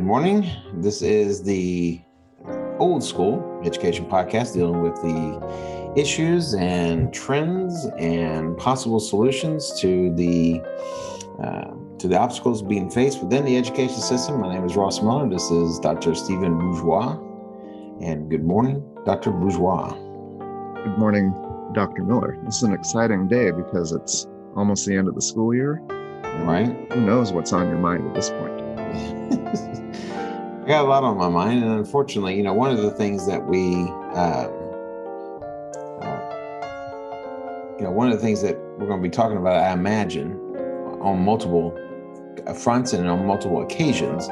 morning. This is the old school education podcast dealing with the issues and trends and possible solutions to the obstacles being faced within the education system. My name is Ross Miller. This is Dr. Stephen Bourgeois. And good morning, Dr. Bourgeois. Good morning, Dr. Miller. This is an exciting day because it's almost the end of the school year. Right. Who knows what's on your mind at this point? I got a lot on my mind, and unfortunately, one of the things that one of the things that we're going to be talking about, I imagine, on multiple fronts and on multiple occasions,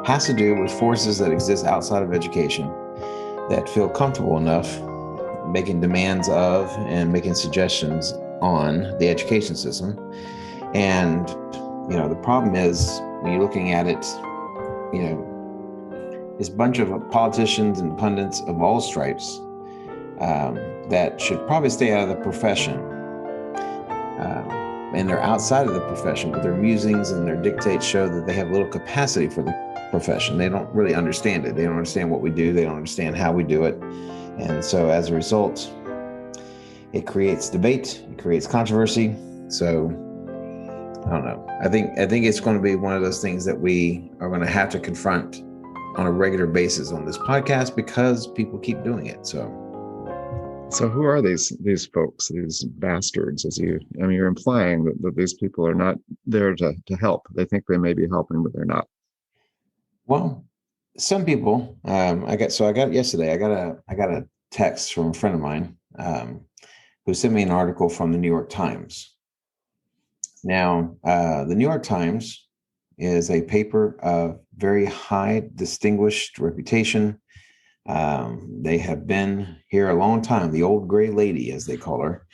has to do with forces that exist outside of education that feel comfortable enough making demands of and making suggestions on the education system. And, the problem is when you're looking at it, this bunch of politicians and pundits of all stripes that should probably stay out of the profession. And they're outside of the profession, but their musings and their dictates show that they have little capacity for the profession. They don't really understand it. They don't understand what we do. They don't understand how we do it. And so as a result, it creates debate, it creates controversy. So I don't know. I think it's going to be one of those things that we are going to have to confront on a regular basis on this podcast because people keep doing it. So who are these folks, these bastards? You're implying that these people are not there to help. They think they may be helping, but they're not. Well, some people. I got a text from a friend of mine who sent me an article from the New York Times. Now, the New York Times is a paper of very high, distinguished reputation. They have been here a long time, the old gray lady, as they call her.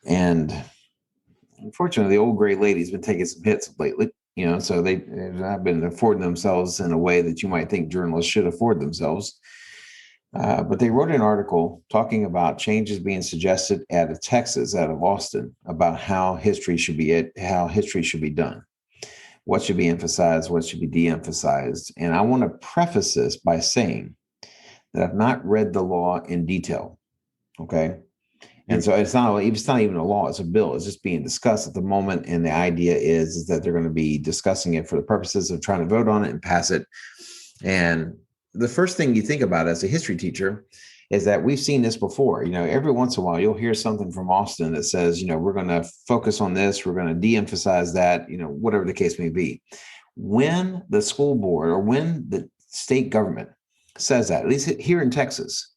And unfortunately, the old gray lady's been taking some hits lately, so they've not been affording themselves in a way that you might think journalists should afford themselves. But they wrote an article talking about changes being suggested out of Texas, out of Austin, about how history should be done. What should be emphasized, what should be de-emphasized. And I want to preface this by saying that I've not read the law in detail. Okay. And so it's not even a law, it's a bill. It's just being discussed at the moment. And the idea is that they're going to be discussing it for the purposes of trying to vote on it and pass it. And the first thing you think about as a history teacher is that we've seen this before. Every once in a while, you'll hear something from Austin that says, we're going to focus on this, we're going to de-emphasize that, whatever the case may be. When the school board or when the state government says that, at least here in Texas,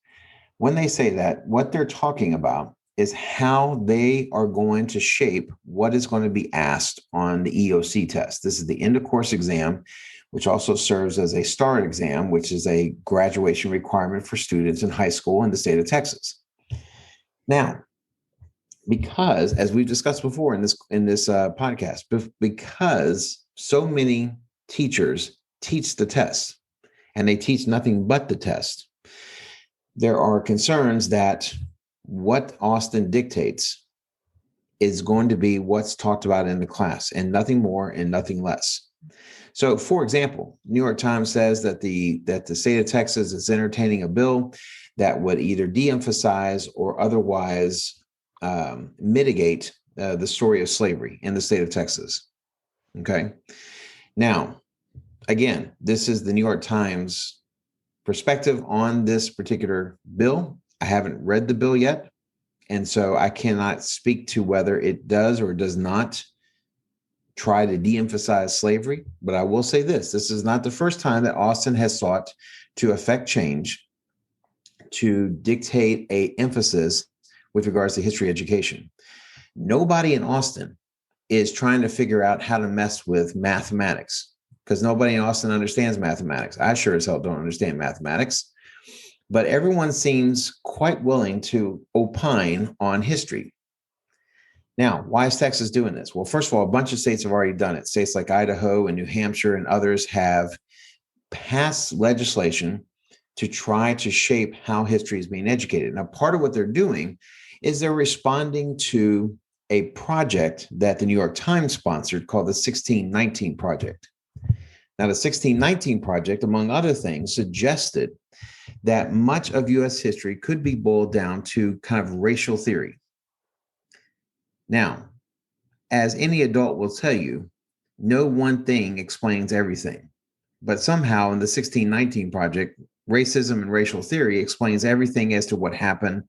when they say that, what they're talking about is how they are going to shape what is going to be asked on the EOC test. This is the end of course exam, which also serves as a STAR exam, which is a graduation requirement for students in high school in the state of Texas. Now, because, as we've discussed before in this podcast, because so many teachers teach the test, and they teach nothing but the test, there are concerns that what Austin dictates is going to be what's talked about in the class, and nothing more and nothing less. So, for example, New York Times says that the state of Texas is entertaining a bill that would either de-emphasize or otherwise mitigate the story of slavery in the state of Texas. Okay. Now, again, this is the New York Times perspective on this particular bill. I haven't read the bill yet, and so I cannot speak to whether it does or does not try to de-emphasize slavery. But I will say this is not the first time that Austin has sought to affect change to dictate an emphasis with regards to history education. Nobody in Austin is trying to figure out how to mess with mathematics because nobody in Austin understands mathematics. I sure as hell don't understand mathematics, but everyone seems quite willing to opine on history. Now, why is Texas doing this? Well, first of all, a bunch of states have already done it. States like Idaho and New Hampshire and others have passed legislation to try to shape how history is being educated. Now, part of what they're doing is they're responding to a project that the New York Times sponsored called the 1619 Project. Now, the 1619 Project, among other things, suggested that much of U.S. history could be boiled down to kind of racial theory. Now, as any adult will tell you, no one thing explains everything. But somehow in the 1619 Project, racism and racial theory explains everything as to what happened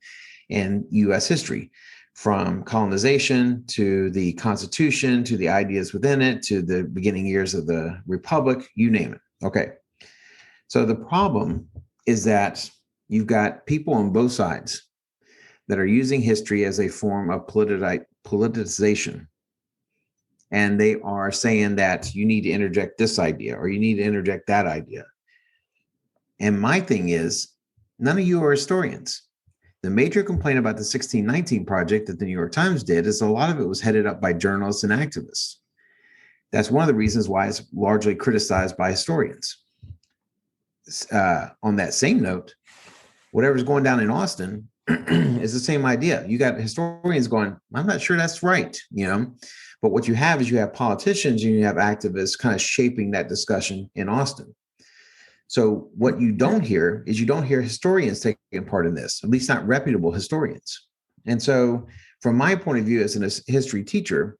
in U.S. history, from colonization to the Constitution, to the ideas within it, to the beginning years of the Republic, you name it. Okay. So the problem is that you've got people on both sides that are using history as a form of politicization. And they are saying that you need to interject this idea or you need to interject that idea. And my thing is, none of you are historians. The major complaint about the 1619 Project that the New York Times did is a lot of it was headed up by journalists and activists. That's one of the reasons why it's largely criticized by historians. On that same note, whatever's going down in Austin is the same idea. You got historians going, I'm not sure that's right, but what you have is you have politicians and you have activists kind of shaping that discussion in Austin. So what you don't hear is you don't hear historians taking part in this, at least not reputable historians. And so from my point of view as a history teacher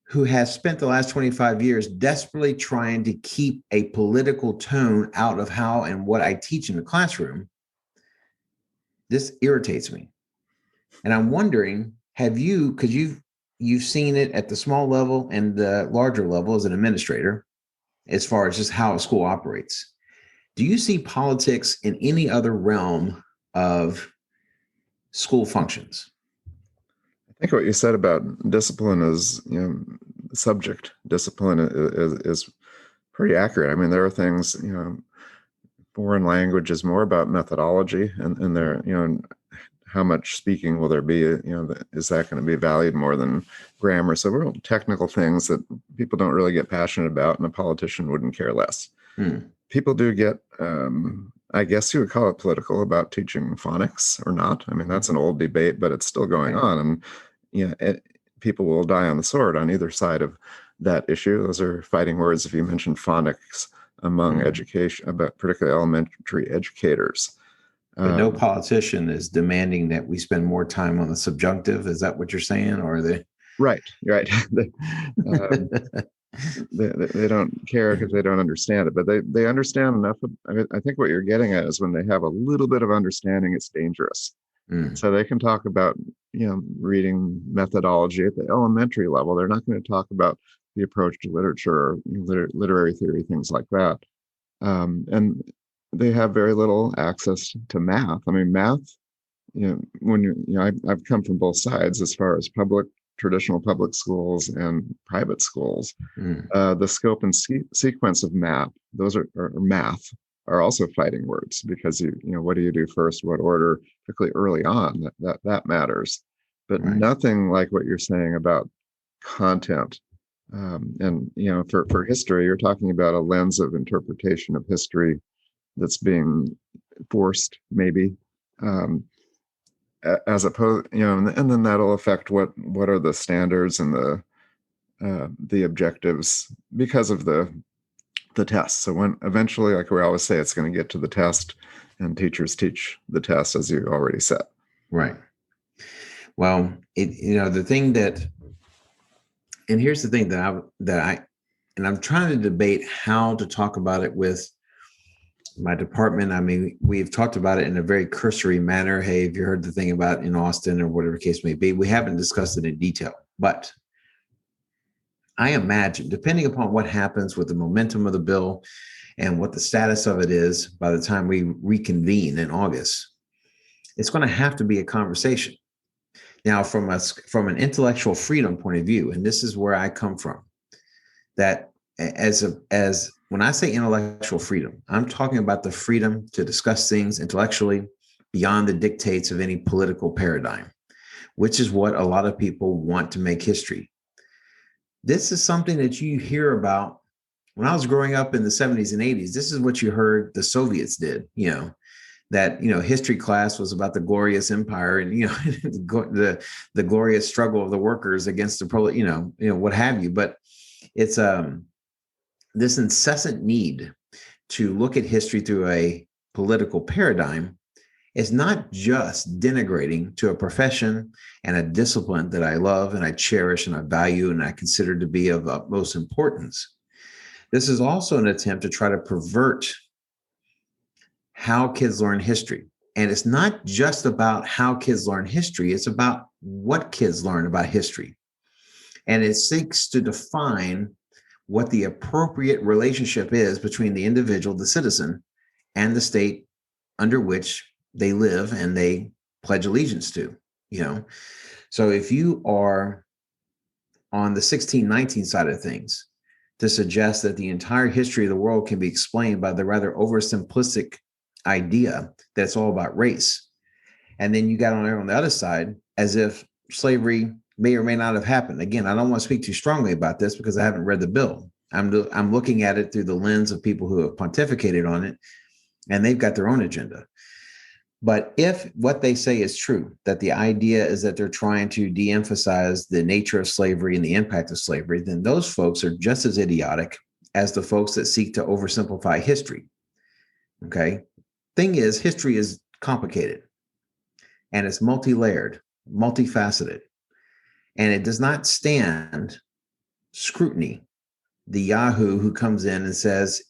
who has spent the last 25 years desperately trying to keep a political tone out of how and what I teach in the classroom, this irritates me. And I'm wondering, have you, because you've seen it at the small level and the larger level as an administrator, as far as just how a school operates, do you see politics in any other realm of school functions? I think what you said about discipline is, subject discipline is pretty accurate. I mean, there are things, foreign language is more about methodology and there, how much speaking will there be? Is that going to be valued more than grammar? So real technical things that people don't really get passionate about, and a politician wouldn't care less. People do get, I guess you would call it political, about teaching phonics or not. I mean, that's an old debate, but it's still going on. And people will die on the sword on either side of that issue. Those are fighting words if you mention phonics among education, about particularly elementary educators. But no politician is demanding that we spend more time on the subjunctive. Is that what you're saying? Or they? Right. They don't care because they don't understand it, but they understand enough. I think what you're getting at is when they have a little bit of understanding, it's dangerous. So they can talk about, reading methodology at the elementary level. They're not going to talk about the approach to literature or literary theory, things like that. And they have very little access to math. I mean, math, I've come from both sides as far as traditional public schools and private schools. The scope and sequence of math, those are math, are also fighting words because what do you do first, what order, particularly early on, that matters. But nothing like what you're saying about content. And for history, you're talking about a lens of interpretation of history that's being forced, maybe. As opposed, and then that'll affect what are the standards and the objectives because of the tests. So when eventually, like we always say, it's going to get to the test, and teachers teach the test, as you already said. Right. Well, the thing that, and here's the thing I'm trying to debate how to talk about it with my department. I mean, we've talked about it in a very cursory manner. Hey, have you heard the thing about in Austin or whatever the case may be? We haven't discussed it in detail, but I imagine, depending upon what happens with the momentum of the bill and what the status of it is by the time we reconvene in August, it's going to have to be a conversation. Now, from an intellectual freedom point of view, and this is where I come from, that as when I say intellectual freedom, I'm talking about the freedom to discuss things intellectually beyond the dictates of any political paradigm, which is what a lot of people want to make history. This is something that you hear about when I was growing up in the 70s and 80s. This is what you heard the Soviets did, that, history class was about the glorious empire and, the glorious struggle of the workers against the what have you. But it's this incessant need to look at history through a political paradigm is not just denigrating to a profession and a discipline that I love and I cherish and I value and I consider to be of utmost importance. This is also an attempt to try to pervert how kids learn history. And it's not just about how kids learn history, it's about what kids learn about history. And it seeks to define what the appropriate relationship is between the individual, the citizen, and the state under which they live and they pledge allegiance to, you know. So if you are on the 1619 side of things to suggest that the entire history of the world can be explained by the rather oversimplistic idea that it's all about race, and then you got on the other side as if slavery may or may not have happened. Again, I don't want to speak too strongly about this because I haven't read the bill. I'm looking at it through the lens of people who have pontificated on it, and they've got their own agenda. But if what they say is true, that the idea is that they're trying to de-emphasize the nature of slavery and the impact of slavery, then those folks are just as idiotic as the folks that seek to oversimplify history. Okay. Thing is, history is complicated and it's multi-layered, multifaceted, and it does not stand scrutiny. The Yahoo who comes in and says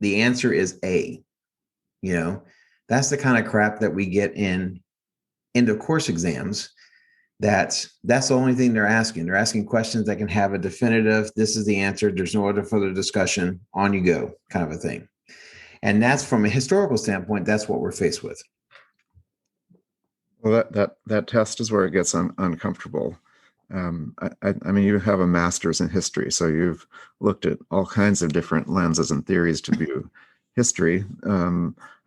the answer is A, you know, that's the kind of crap that we get in end of course exams. That's the only thing they're asking. They're asking questions that can have a definitive, this is the answer, there's no other further discussion, on you go kind of a thing. And that's, from a historical standpoint, that's what we're faced with. Well, that test is where it gets uncomfortable. I mean, you have a master's in history, so you've looked at all kinds of different lenses and theories to view history.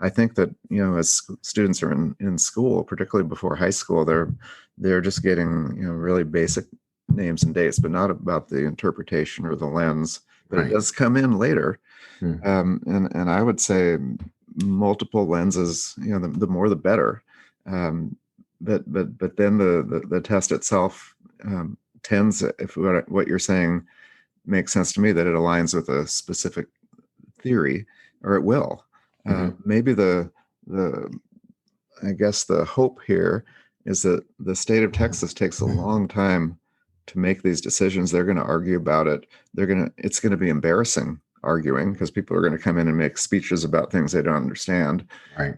I think that, you know, as students are in school, particularly before high school, they're just getting, you know, really basic names and dates, but not about the interpretation or the lens. But It does come in later. And I would say multiple lenses, you know, the more the better. But then the test itself tends, if what you're saying makes sense to me, that it aligns with a specific theory, or it will. Maybe I guess the hope here is that the state of Texas takes a long time to make these decisions. They're going to argue about it. It's going to be embarrassing arguing, because people are going to come in and make speeches about things they don't understand. Right.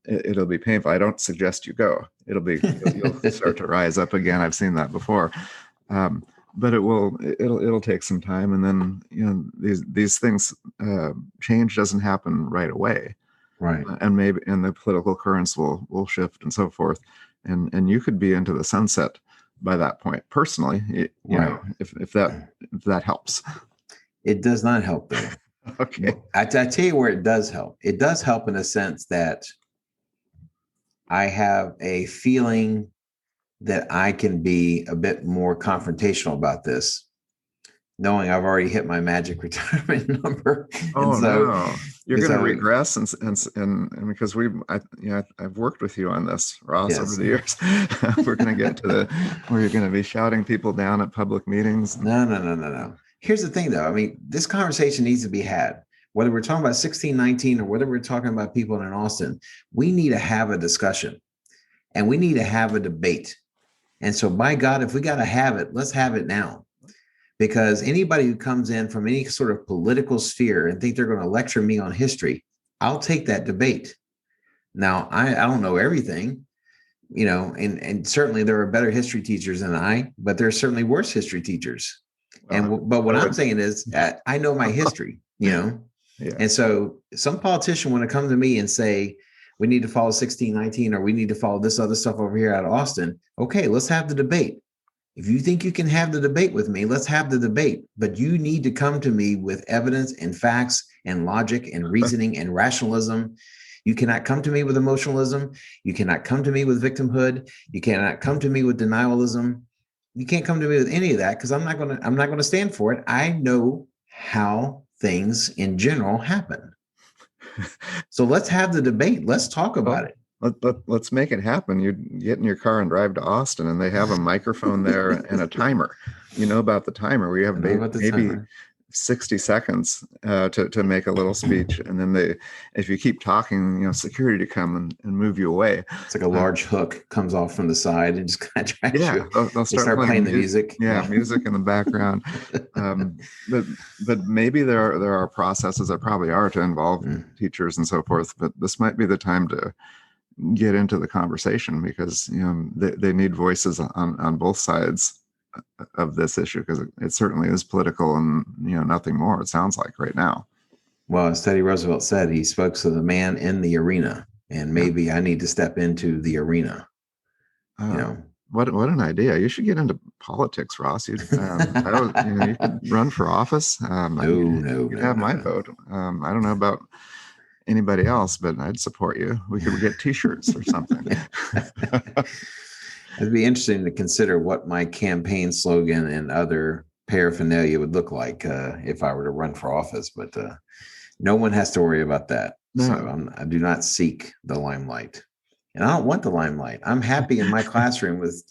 It'll be painful. I don't suggest you go. You'll start to rise up again. I've seen that before. But it'll take some time, and then, you know, these things, change doesn't happen right away. Right. And the political currents will shift and so forth, and you could be into the sunset by that point. Personally, you know, if that helps. It does not help, though. Okay. I tell you where it does help. It does help in a sense that I have a feeling that I can be a bit more confrontational about this, knowing I've already hit my magic retirement number. Oh, no. You're going to regress, and because I've worked with you on this, Ross, over the years. We're going to get to where you're going to be shouting people down at public meetings. No. Here's the thing, though. I mean, this conversation needs to be had. Whether we're talking about 1619 or whether we're talking about people in Austin, we need to have a discussion, and we need to have a debate. And so, by God, if we got to have it, let's have it now. Because anybody who comes in from any sort of political sphere and think they're going to lecture me on history, I'll take that debate. Now, I don't know everything, you know, and certainly there are better history teachers than I, but there are certainly worse history teachers. But what I'm saying is I know my history, you know. Yeah. And so some politician want to come to me and say, we need to follow 1619, or we need to follow this other stuff over here out of Austin. Okay, let's have the debate. If you think you can have the debate with me, let's have the debate. But you need to come to me with evidence and facts and logic and reasoning and rationalism. You cannot come to me with emotionalism. You cannot come to me with victimhood. You cannot come to me with denialism. You can't come to me with any of that, because I'm not going to stand for it. I know how things in general happen. So let's have the debate. Let's talk about it. Let's make it happen. You get in your car and drive to Austin, and they have a microphone there and a timer. You know about the timer. We have maybe 60 seconds to make a little speech. And then if you keep talking, security to come and move you away. It's like a large hook comes off from the side and just kind of drags you. They'll They start playing the music. Yeah, music in the background. But maybe there are processes that probably are to involve teachers and so forth. But this might be the time to get into the conversation, because they need voices on both sides of this issue, because it certainly is political and nothing more, it sounds like, right now. Well, as Teddy Roosevelt said, he spoke to the man in the arena, and maybe I need to step into the arena. What an idea! You should get into politics, Ross. You could run for office. You'd have my vote. I don't know about anybody else, but I'd support you. We could get T-shirts or something. It'd be interesting to consider what my campaign slogan and other paraphernalia would look like if I were to run for office. But no one has to worry about that. No. So I do not seek the limelight, and I don't want the limelight. I'm happy in my classroom with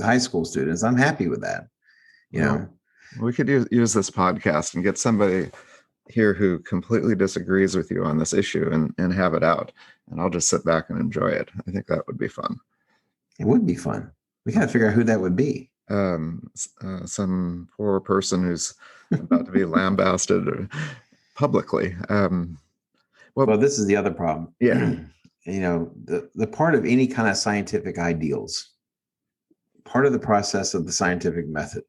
high school students. I'm happy with that. We could use this podcast and get somebody here who completely disagrees with you on this issue and have it out, and I'll just sit back and enjoy it. I think that would be fun. It would be fun. We got to figure out who that would be. Some poor person who's about to be lambasted publicly. Well, this is the other problem. Yeah. The part of any kind of scientific ideals, part of the process of the scientific method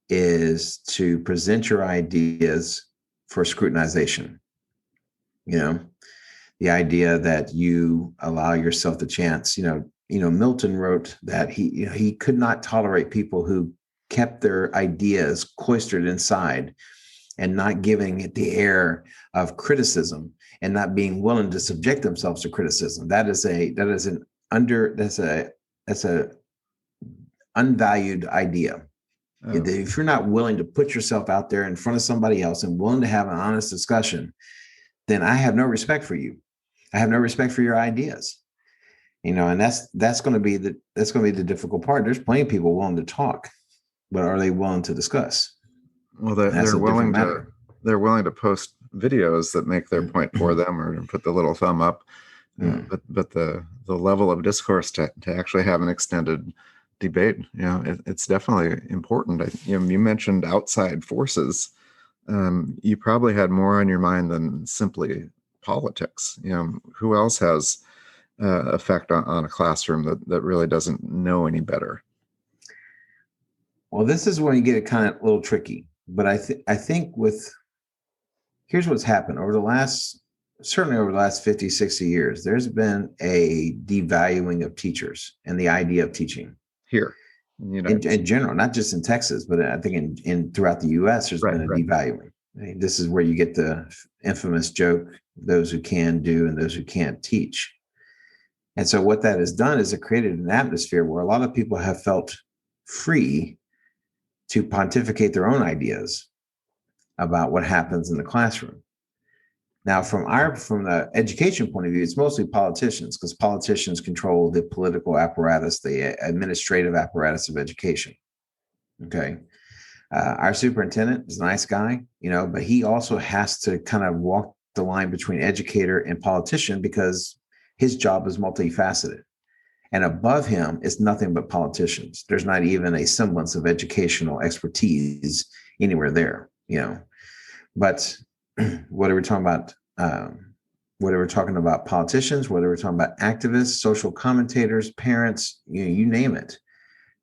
is to present your ideas for scrutinization. The idea that you allow yourself the chance, Milton wrote that he could not tolerate people who kept their ideas cloistered inside and not giving it the air of criticism and not being willing to subject themselves to criticism. That's an unvalued idea. Oh. If you're not willing to put yourself out there in front of somebody else and willing to have an honest discussion, then I have no respect for you. I have no respect for your ideas. And that's going to be the difficult part. There's plenty of people willing to talk, but are they willing to discuss? Well, they're willing to post videos that make their point for them, or put the little thumb up. But the level of discourse to actually have an extended debate, it's definitely important. You mentioned outside forces. You probably had more on your mind than simply politics. Who else has effect on a classroom that really doesn't know any better? Well, this is when you get it kind of a little tricky. But I think here's what's happened over the last 50, 60 years, there's been a devaluing of teachers and the idea of teaching here. In general, not just in Texas, but I think in throughout the U.S. there's been a devaluing. This is where you get the infamous joke, those who can do and those who can't teach. And so what that has done is it created an atmosphere where a lot of people have felt free to pontificate their own ideas about what happens in the classroom. Now, from the education point of view, it's mostly politicians, because politicians control the political apparatus, the administrative apparatus of education. Okay. Our superintendent is a nice guy, but he also has to kind of walk the line between educator and politician, because his job is multifaceted. And above him is nothing but politicians. There's not even a semblance of educational expertise anywhere there, But whether we're talking about politicians, whether we're talking about activists, social commentators, parents, you name it,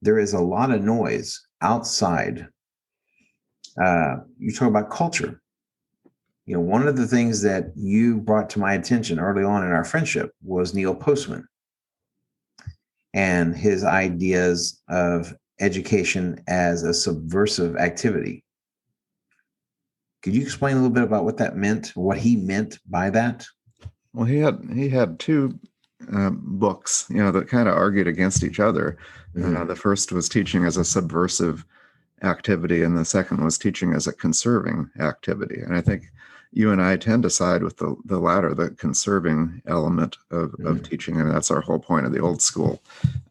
there is a lot of noise outside. You talk about culture. One of the things that you brought to my attention early on in our friendship was Neil Postman and his ideas of education as a subversive activity. Could you explain a little bit about what that meant, what he meant by that? Well, he had two books, that kind of argued against each other. Mm-hmm. The first was teaching as a subversive activity, and the second was teaching as a conserving activity. And I think you and I tend to side with the latter, the conserving element of teaching, and that's our whole point of the old school.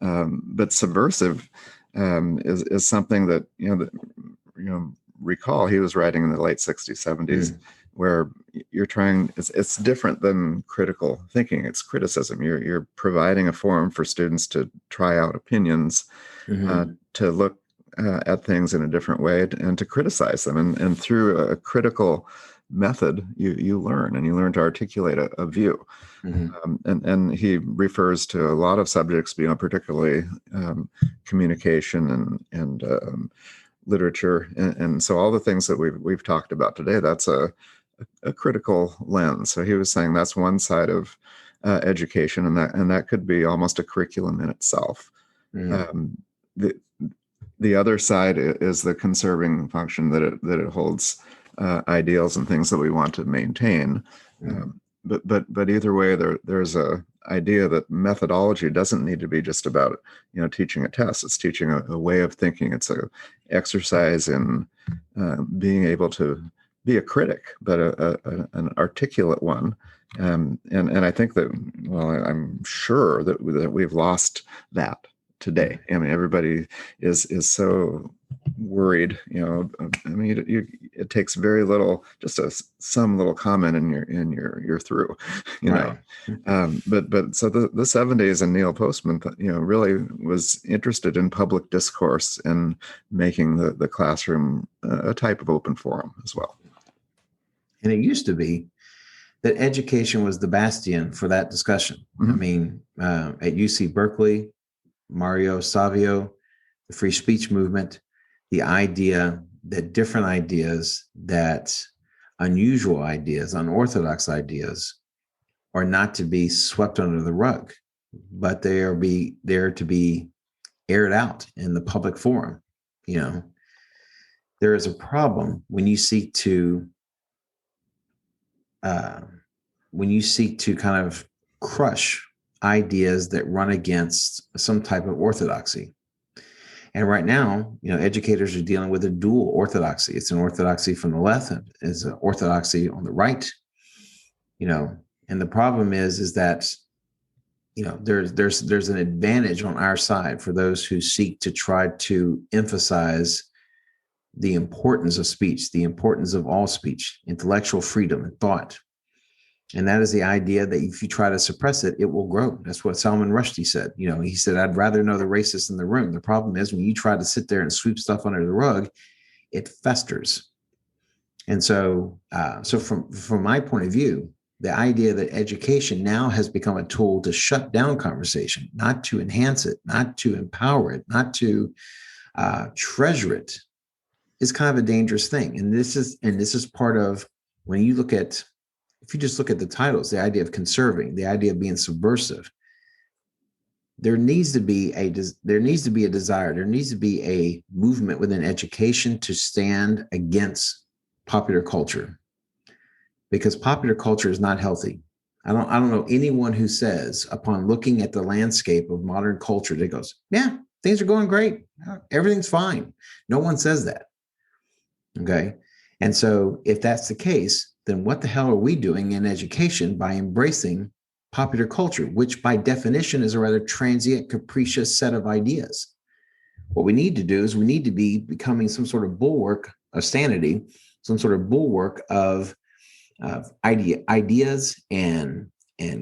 But subversive is something that recall, he was writing in the late 60s, 70s, where you're trying, it's different than critical thinking. It's criticism. You're providing a forum for students to try out opinions, to look at things in a different way, and to criticize them. And through a critical method, you learn, and you learn to articulate a view. And he refers to a lot of subjects, particularly communication and literature, and so all the things that we've talked about today. That's a critical lens. So he was saying that's one side of education, and that could be almost a curriculum in itself. The other side is the conserving function that it holds ideals and things that we want to maintain. But either way, there's a idea that methodology doesn't need to be just about teaching a test. It's teaching a way of thinking. It's a exercise in being able to be a critic, but an articulate one. And I think that, well, I'm sure that we've lost that today. I mean, everybody is so worried. I mean, it takes very little, just some little comment, and you're through. Right. But so the 70s, and Neil Postman, really was interested in public discourse and making the classroom a type of open forum as well. And it used to be that education was the bastion for that discussion. I mean, at UC Berkeley, Mario Savio, the free speech movement, the idea that different ideas, that unusual ideas, unorthodox ideas, are not to be swept under the rug, but they are there to be aired out in the public forum. There is a problem when you seek to kind of crush ideas that run against some type of orthodoxy. And right now, educators are dealing with a dual orthodoxy. It's an orthodoxy from the left, and it's an orthodoxy on the right. And the problem is that there's an advantage on our side for those who seek to try to emphasize the importance of speech, the importance of all speech, intellectual freedom and thought. And that is the idea that if you try to suppress it, it will grow. That's what Salman Rushdie said. He said, I'd rather know the racist in the room. The problem is when you try to sit there and sweep stuff under the rug, it festers. And so from my point of view, the idea that education now has become a tool to shut down conversation, not to enhance it, not to empower it, not to treasure it, is kind of a dangerous thing. And this is part of, when you look at, if you just look at the titles, the idea of conserving, the idea of being subversive, there needs to be a desire, there needs to be a movement within education to stand against popular culture, because popular culture is not healthy. I don't know anyone who says, upon looking at the landscape of modern culture, that goes, yeah, things are going great, everything's fine. No one says that. Okay. And so if that's the case, then what the hell are we doing in education by embracing popular culture, which by definition is a rather transient, capricious set of ideas? What we need to do is we need to be becoming some sort of bulwark of sanity, some sort of bulwark of ideas and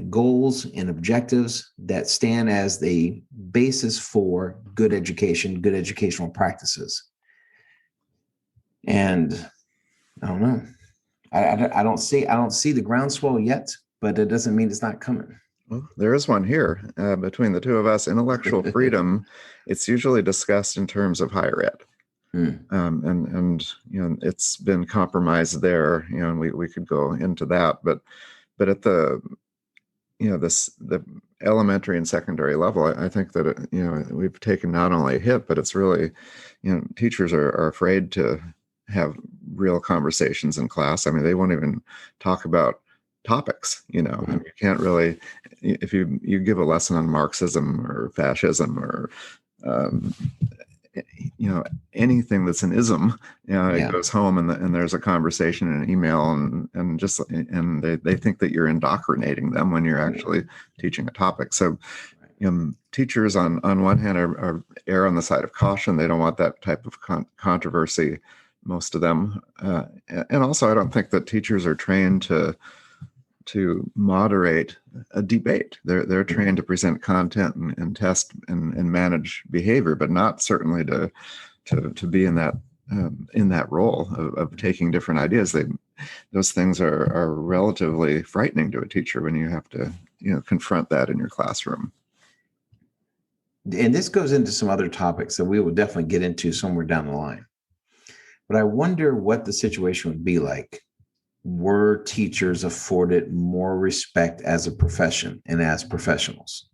goals and objectives that stand as the basis for good education, good educational practices. And I don't know. I don't see the groundswell yet, but it doesn't mean it's not coming. Well, there is one here between the two of us. Intellectual freedom, it's usually discussed in terms of higher ed. And it's been compromised there, and we could go into that, but at the elementary and secondary level, I think that we've taken not only a hit, but it's really, teachers are afraid to have real conversations in class. I mean, they won't even talk about topics, I mean, you can't really, if you give a lesson on Marxism or fascism or anything that's an ism, it goes home and there's a conversation and an email and they think that you're indoctrinating them when you're actually teaching a topic. So teachers on one hand are err on the side of caution. They don't want that type of controversy most of them. And also, I don't think that teachers are trained to moderate a debate. They're trained to present content and test and manage behavior, but not certainly to be in that role of taking different ideas. Those things are relatively frightening to a teacher when you have to confront that in your classroom. And this goes into some other topics that we will definitely get into somewhere down the line. But I wonder what the situation would be like were teachers afforded more respect as a profession and as professionals.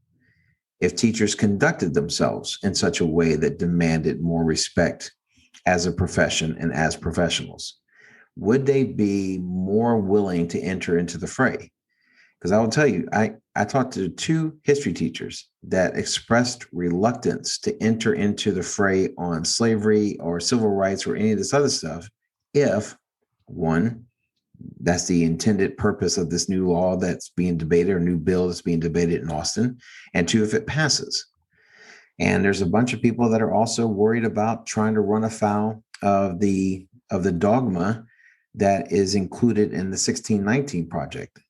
If teachers conducted themselves in such a way that demanded more respect as a profession and as professionals, would they be more willing to enter into the fray? Because I will tell you, I talked to 2 history teachers that expressed reluctance to enter into the fray on slavery or civil rights or any of this other stuff if, one, that's the intended purpose of this new law that's being debated, or new bill that's being debated in Austin, and 2, if it passes. And there's a bunch of people that are also worried about trying to run afoul of the dogma that is included in the 1619 project.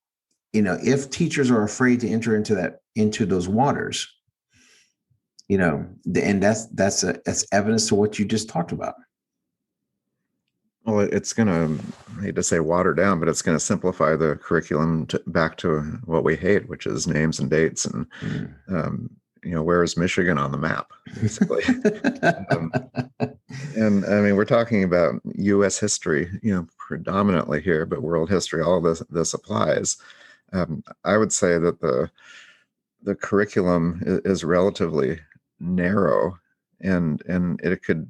If teachers are afraid to enter into those waters, and that's evidence to what you just talked about. Well, it's going to, I hate to say water down, but it's going to simplify the curriculum back to what we hate, which is names and dates and, where is Michigan on the map, basically. And I mean, we're talking about U.S. history, predominantly here, but world history, all of this applies. I would say that the curriculum is relatively narrow, and it could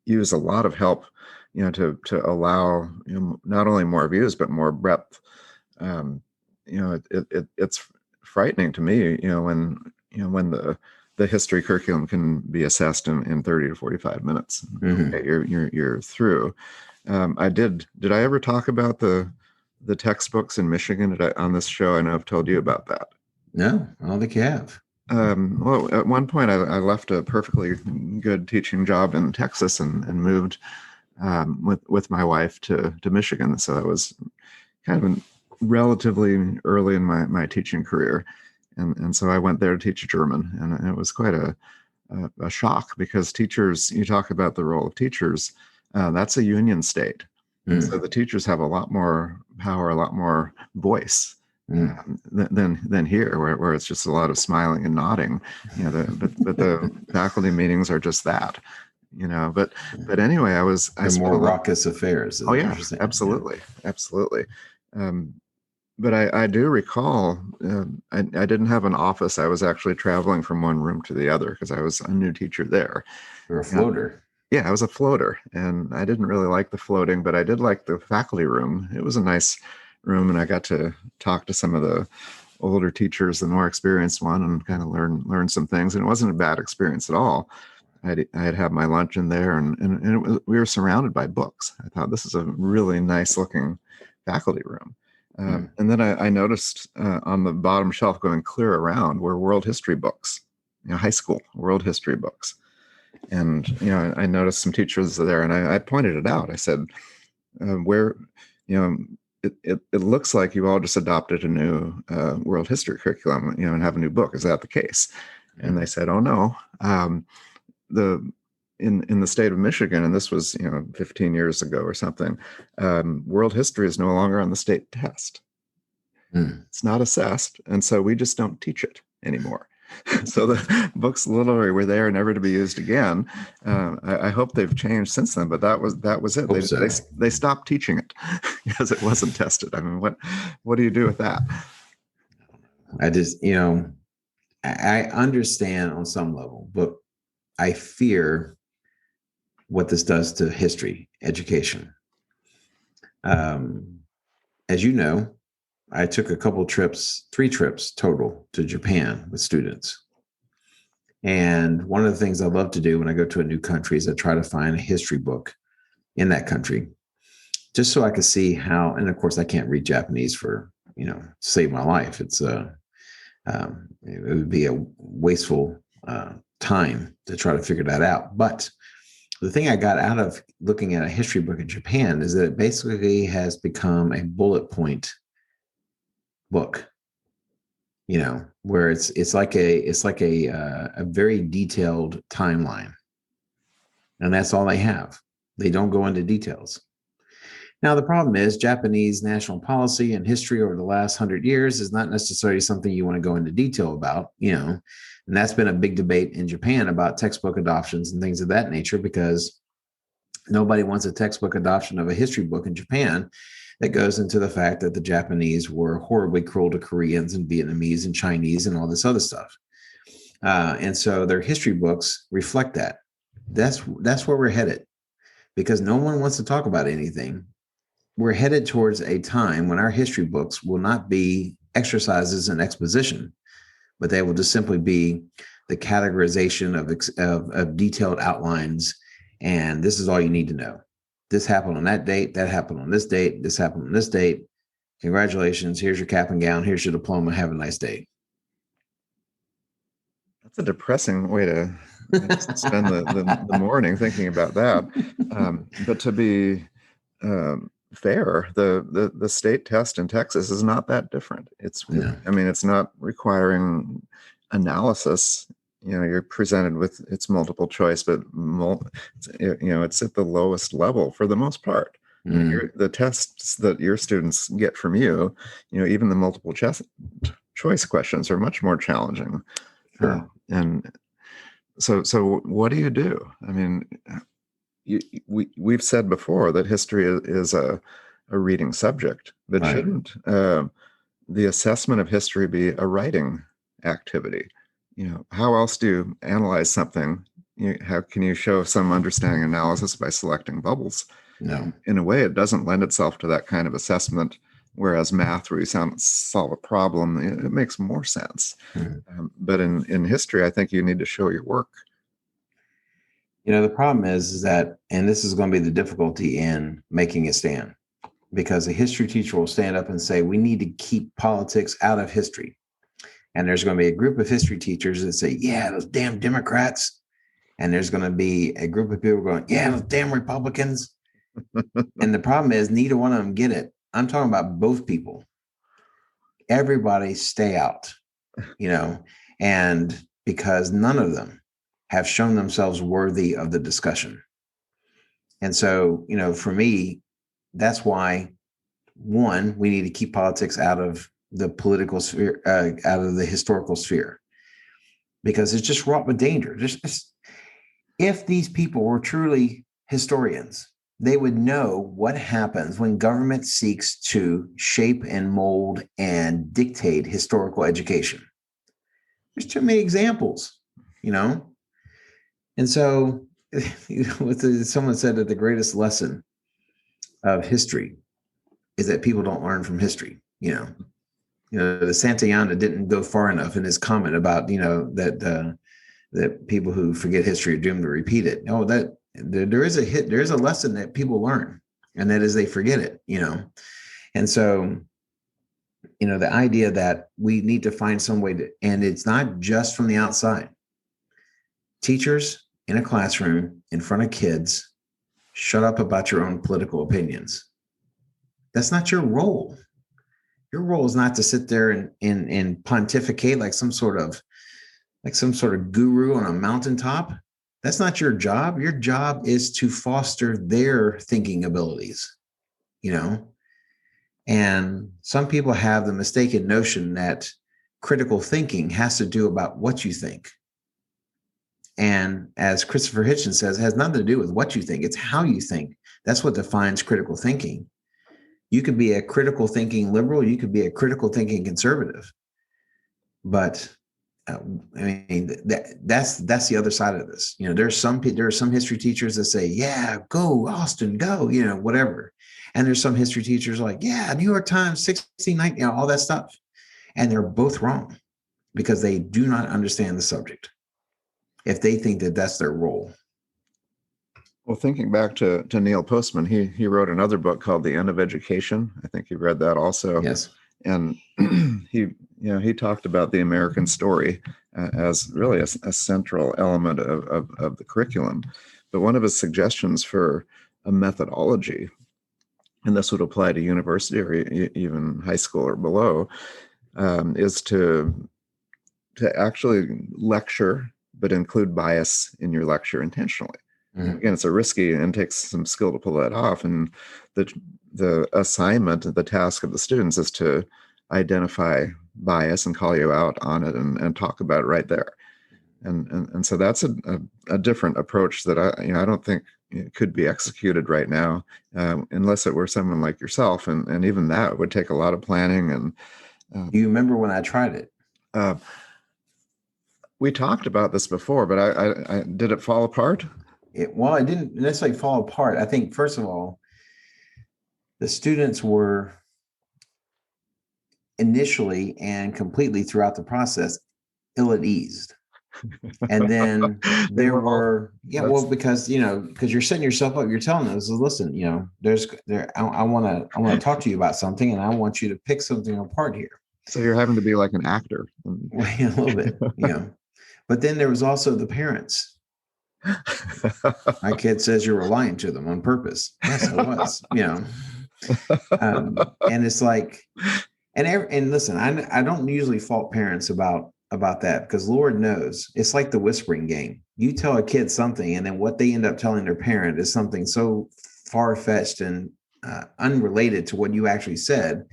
use a lot of help, to allow not only more views but more breadth. It's frightening to me, when the history curriculum can be assessed in 30 to 45 minutes. Mm-hmm. Okay, you're through. Did I ever talk about the textbooks in Michigan on this show? I know I've told you about that. No, I don't think you have. Well, at one point I left a perfectly good teaching job in Texas and moved with my wife to Michigan. So that was kind of relatively early in my teaching career. And so I went there to teach German, and it was quite a shock, because teachers, you talk about the role of teachers, that's a union state. And so the teachers have a lot more power, a lot more voice than here, where it's just a lot of smiling and nodding. But the faculty meetings are just that. But anyway, I more raucous affairs. Oh yeah, absolutely. But I do recall, I didn't have an office. I was actually traveling from one room to the other because I was a new teacher there. You're a floater. Yeah, I was a floater, and I didn't really like the floating, but I did like the faculty room. It was a nice room, and I got to talk to some of the older teachers, the more experienced one, and kind of learn some things. And it wasn't a bad experience at all. I had my lunch in there, and we were surrounded by books. I thought, this is a really nice looking faculty room. And then I noticed on the bottom shelf, going clear around, were world history books, high school world history books. And, I noticed some teachers there, and I pointed it out. I said, it looks like you all just adopted a new world history curriculum, and have a new book. Is that the case? And they said, oh, no. In the state of Michigan, and this was 15 years ago or something, world history is no longer on the state test. It's not assessed, and so we just don't teach it anymore. So the books literally were there, never to be used again. I hope they've changed since then, but that was it. They stopped teaching it because it wasn't tested. I mean, what do you do with that? I just I understand on some level, but I fear what this does to history education. As you know, I took a couple trips, 3 trips total, to Japan with students. And one of the things I love to do when I go to a new country is I try to find a history book in that country, just so I can see how, and of course I can't read Japanese for, save my life. It would be a wasteful time to try to figure that out. But the thing I got out of looking at a history book in Japan is that it basically has become a bullet point book, where it's like a very detailed timeline, and that's all they have. They don't go into details. Now, the problem is Japanese national policy and history over the last 100 years is not necessarily something you want to go into detail about, and that's been a big debate in Japan about textbook adoptions and things of that nature, because nobody wants a textbook adoption of a history book in Japan that goes into the fact that the Japanese were horribly cruel to Koreans and Vietnamese and Chinese and all this other stuff. And so their history books reflect that. That's where we're headed, because no one wants to talk about anything. We're headed towards a time when our history books will not be exercises in exposition, but they will just simply be the categorization of detailed outlines. And this is all you need to know. This happened on that date. That happened on this date. This happened on this date. Congratulations. Here's your cap and gown. Here's your diploma. Have a nice day. That's a depressing way to spend the morning thinking about that. But to be fair, the state test in Texas is not that different. It's not requiring analysis. You're presented with it's multiple choice, but it's at the lowest level for the most part. The tests that your students get from you, even the multiple choice questions are much more challenging. Sure. And so what do you do? I mean, we've said before that history is a reading subject, but right. Shouldn't the assessment of history be a writing activity? How else do you analyze something? How can you show some understanding analysis by selecting bubbles? No. In a way, it doesn't lend itself to that kind of assessment, whereas math, where you solve a problem, it makes more sense. Mm-hmm. But in history, I think you need to show your work. The problem is that, and this is going to be the difficulty in making a stand, because a history teacher will stand up and say, we need to keep politics out of history. And there's going to be a group of history teachers that say, yeah, those damn Democrats. And there's going to be a group of people going, yeah, those damn Republicans. And the problem is neither one of them get it. I'm talking about both people. Everybody stay out, and because none of them have shown themselves worthy of the discussion. And so, for me, that's why, one, we need to keep politics out of the political sphere, out of the historical sphere, because it's just wrought with danger. If these people were truly historians, they would know what happens when government seeks to shape and mold and dictate historical education. There's too many examples, And so someone said that the greatest lesson of history is that people don't learn from history, the Santayana didn't go far enough in his comment about, that people who forget history are doomed to repeat it. No, that there is a lesson that people learn, and that is they forget it, And so, the idea that we need to find some way to, and it's not just from the outside. Teachers in a classroom in front of kids, shut up about your own political opinions. That's not your role. Your role is not to sit there and pontificate like some sort of guru on a mountaintop. That's not your job. Your job is to foster their thinking abilities, And some people have the mistaken notion that critical thinking has to do about what you think. And as Christopher Hitchens says, it has nothing to do with what you think. It's how you think. That's what defines critical thinking. You could be a critical thinking liberal. You could be a critical thinking conservative. But that's the other side of this. There are some history teachers that say, yeah, go Austin, go, whatever. And there's some history teachers like, yeah, New York Times, 1619, all that stuff. And they're both wrong because they do not understand the subject if they think that that's their role. Well, thinking back to Neil Postman, he wrote another book called The End of Education. I think you read that also. Yes. And he he talked about the American story as really a central element of the curriculum. But one of his suggestions for a methodology, and this would apply to university or even high school or below, is to actually lecture, but include bias in your lecture intentionally. Mm-hmm. Again, it's a risky and takes some skill to pull that off. And the assignment, the task of the students is to identify bias and call you out on it and talk about it right there. And so that's a different approach that I don't think it could be executed right now, unless it were someone like yourself. And even that would take a lot of planning. And you remember when I tried it? We talked about this before, but I did it fall apart? Well, it didn't necessarily fall apart. I think, first of all, the students were initially and completely throughout the process ill at ease. And then there were, because you're setting yourself up, you're telling us, listen, I want to talk to you about something, and I want you to pick something apart here. So you're having to be like an actor. A little bit, But then there was also the parents. My kid says you were lying to them on purpose. Yes, I was, and it's like, and listen, I don't usually fault parents about that, because Lord knows it's like the whispering game. You tell a kid something, and then what they end up telling their parent is something so far-fetched and unrelated to what you actually said.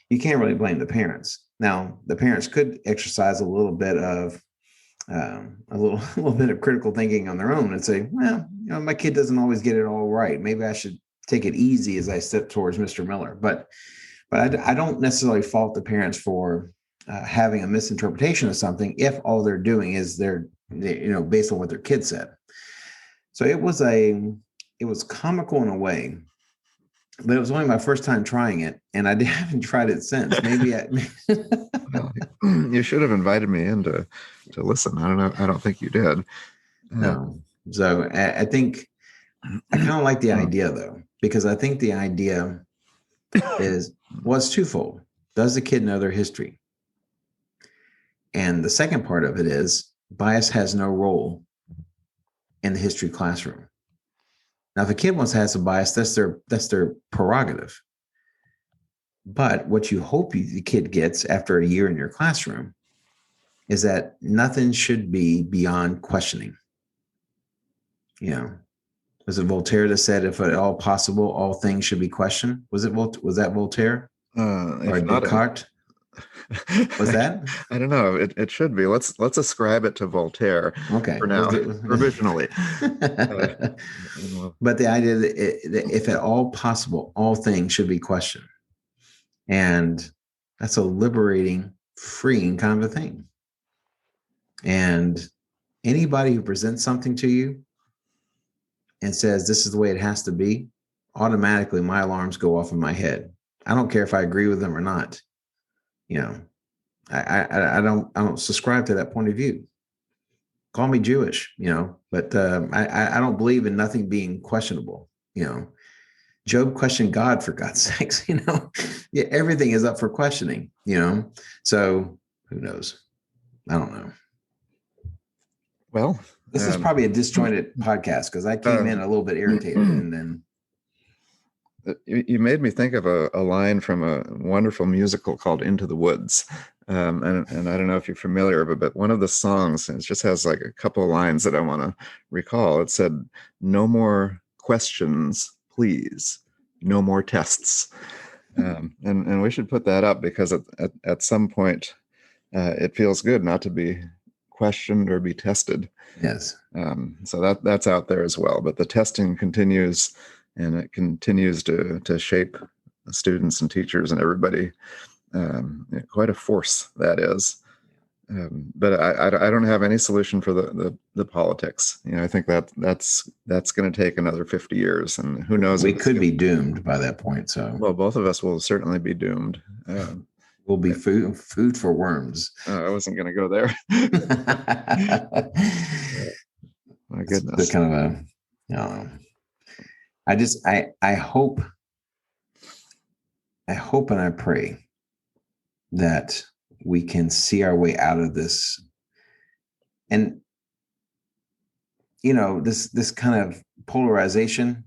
You can't really blame the parents. Now, the parents could exercise a little bit of a little bit of critical thinking on their own and say, well, my kid doesn't always get it all right. Maybe I should take it easy as I step towards Mr. Miller. But I don't necessarily fault the parents for having a misinterpretation of something if all they're doing is they're based on what their kid said. So it was comical in a way, but it was only my first time trying it, and I haven't tried it since. Maybe well, you should have invited me in to listen. I don't know. I don't think you did. No. So I think I kind of like the idea, though, because I think the idea was twofold. Does the kid know their history? And the second part of it is bias has no role in the history classroom. Now, if a kid wants to have some bias, that's their prerogative. But what you hope the kid gets after a year in your classroom is that nothing should be beyond questioning. Was it Voltaire that said, if at all possible, all things should be questioned? Was that Voltaire? Or Descartes? Was that? I don't know. It should be. Let's ascribe it to Voltaire. Okay. For now, provisionally. But the idea that if at all possible, all things should be questioned, and that's a liberating, freeing kind of a thing. And anybody who presents something to you and says this is the way it has to be, automatically my alarms go off in my head. I don't care if I agree with them or not. I don't subscribe to that point of view. Call me Jewish, but I don't believe in nothing being questionable. Job questioned God, for God's sakes. Everything is up for questioning. So who knows? I don't know. Well, this is probably a disjointed podcast because I came in a little bit irritated, and then. You made me think of a line from a wonderful musical called Into the Woods. And I don't know if you're familiar, but one of the songs, it just has like a couple of lines that I want to recall. It said, "No more questions, please. No more tests." And we should put that up because at some point it feels good not to be questioned or be tested. Yes. So that's out there as well. But the testing continues. And it continues to shape students and teachers and everybody. Quite a force that is. But I don't have any solution for the politics. I think that's going to take another 50 years, and who knows? We could be doomed by that point. So, well, both of us will certainly be doomed. We'll be food for worms. I wasn't going to go there. My goodness. It's kind of a. I hope and I pray that we can see our way out of this. And, this kind of polarization,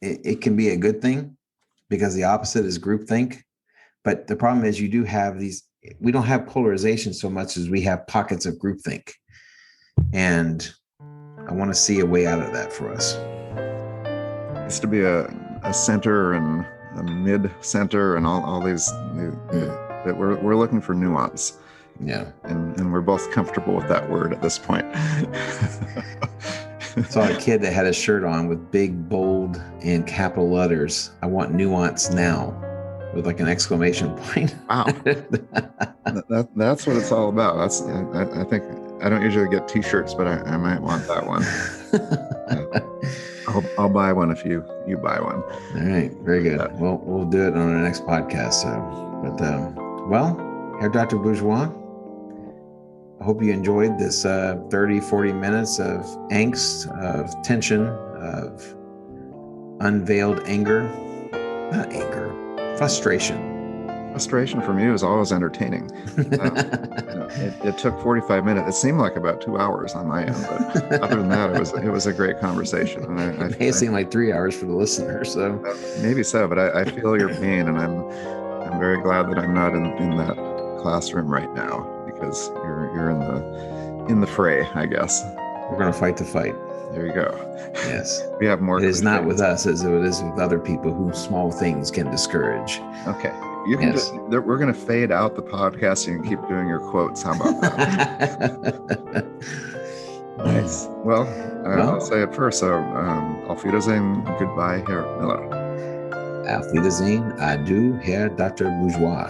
it can be a good thing because the opposite is groupthink. But the problem is we don't have polarization so much as we have pockets of groupthink. And I want to see a way out of that for us. It used to be a center and a mid-center and all these, that we're looking for nuance. Yeah. And we're both comfortable with that word at this point. Saw a kid that had a shirt on with big, bold, and capital letters. I want nuance now, with like an exclamation point. Wow. That's what it's all about. I think I don't usually get t-shirts, but I might want that one. I'll buy one if you buy one. All right. Very good. We'll do it on our next podcast. Herr Dr. Bourgeois, I hope you enjoyed this 30, 40 minutes of angst, of tension, of unveiled anger. Not anger, frustration. Frustration from you is always entertaining. It took 45 minutes. It seemed like about 2 hours on my end, but other than that, it was a great conversation. And it may seem like 3 hours for the listener. So maybe so, but I feel your pain, and I'm very glad that I'm not in that classroom right now, because you're in the fray, I guess. We're going to fight the fight. There you go. Yes. We have more. It is not with us as it is with other people who small things can discourage. Okay. You can we're going to fade out the podcast and keep doing your quotes. How about that? Nice. Well, I'll say it first. So, auf Wiedersehen. Goodbye, Herr Miller. Auf Wiedersehen. Adieu, Herr Dr. Bourgeois.